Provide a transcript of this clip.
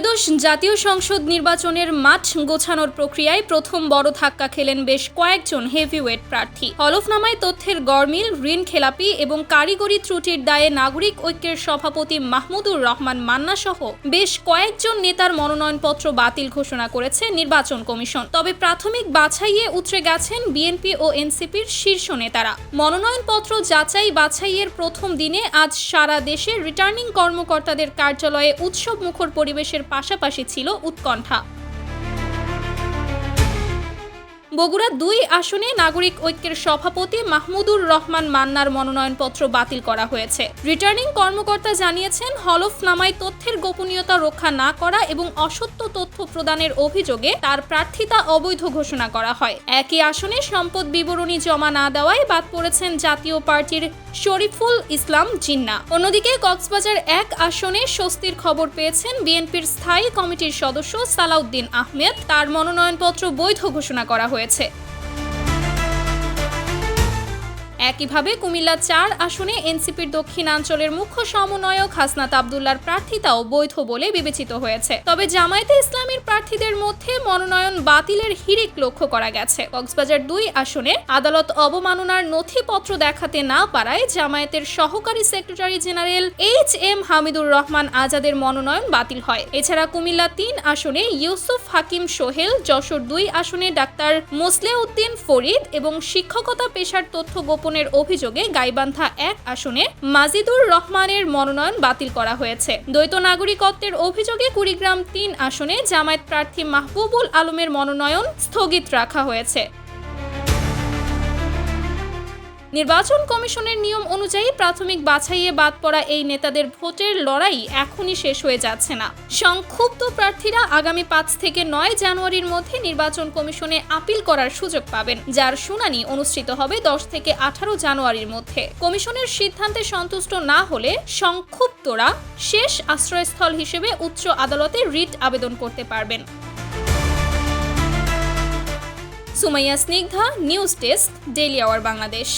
ত্রয়োদশ জাতীয় সংসদ নির্বাচনের মাঠ গোছানোর প্রক্রিয়ায় প্রথম বড় ধাক্কা খেলেন বেশ কয়েকজন হেভিওয়েট প্রার্থী। হলফনামায় তথ্যের গরমিল, ঋণ খেলাপি এবং কারিগরি ত্রুটির দায়ে নাগরিক ঐক্যের সভাপতি মাহমুদুর রহমান মান্না সহ বেশ কয়েকজন নেতার মনোনয়নপত্র বাতিল ঘোষণা করেছে নির্বাচন কমিশন। তবে প্রাথমিক বাছাইয়ে উতরে গেছেন বিএনপি ও এনসিপির শীর্ষ নেতারা। মনোনয়নপত্র যাচাই বাছাইয়ের প্রথম দিনে আজ সারা দেশে রিটার্নিং কর্মকর্তাদের কার্যালয়ে উৎসব মুখর পরিবেশের পাশাপাশি ছিল উৎকণ্ঠা। বগুড়া ২ আসনে নাগরিক ঐক্যের সভাপতি মাহমুদুর রহমান মান্নার মনোনয়নপত্র বাতিল করা হয়েছে। রিটার্নিং কর্মকর্তা জানিয়েছেন, হলফনামায় তথ্যের গোপনীয়তা রক্ষা না করা এবং অসত্য তথ্য প্রদানের অভিযোগে তার প্রার্থিতা অবৈধ ঘোষণা করা হয়। একই আসনে সম্পদ বিবরণী জমা না দেওয়ায় বাদ পড়েছেন জাতীয় পার্টির শরীফুল ইসলাম জিন্না। অন্যদিকে কক্সবাজার ১ আসনে স্বস্তির খবর পেয়েছেন বিএনপির স্থায়ী কমিটির সদস্য সালাউদ্দিন আহমেদ। তার মনোনয়নপত্র বৈধ ঘোষণা করা হয়েছে। একইভাবে কুমিল্লা ৪ আসনে এনসিপির দক্ষিণাঞ্চলের মুখ্য সমন্বয়ক হাসনাত আবদুল্লাহর প্রার্থিতাও বৈধ বলে বিবেচিত হয়েছে। তবে জামায়াতে ইসলামীর প্রার্থীদের মধ্যে মনোনয়ন বাতিলের হিড়িক লক্ষ্য করা গেছে। কক্সবাজার ২ আসনে আদালত অবমাননার নথিপত্র দেখাতে না পারায় জামায়াতের সহকারী secretary general HM Hamidur Rahman আজাদের মনোনয়ন বাতিল হয়। এছাড়া কুমিল্লা ৩ আসনে ইউসুফ হাকিম সোহেল, যশোর ২ আসনে ডাক্তার মোসলেউদ্দিন ফরিদ এবং শিক্ষকতা পেশার তথ্য গোপন অভিযোগে গাইবান্ধা ১ আসনে মাজিদুর রহমানের মনোনয়ন বাতিল করা হয়েছে। দ্বৈত নাগরিকত্বের অভিযোগে কুড়িগ্রাম ৩ আসনে জামায়াত প্রার্থী মাহবুবুল আলমের মনোনয়ন স্থগিত রাখা হয়েছে। নির্বাচন কমিশনের নিয়ম অনুযায়ী প্রাথমিক বাছাইয়ে বাদ পড়া এই নেতাদের ভোটের লড়াই এখনই শেষ হয়ে যাচ্ছে না। সংক্ষুব্ধ প্রার্থীরা আগামী ৫ থেকে ৯ জানুয়ারির মধ্যে নির্বাচন কমিশনে আপিল করার সুযোগ পাবেন, যার শুনানি অনুষ্ঠিত হবে ১০ থেকে ১৮ জানুয়ারির মধ্যে। কমিশনের সিদ্ধান্তে সন্তুষ্ট না হলে সংক্ষুব্ধরা শেষ আশ্রয়স্থল হিসেবে উচ্চ আদালতে রিট আবেদন করতে পারবেন। Sumaiya Snigdha, news desk, daily our Bangladesh.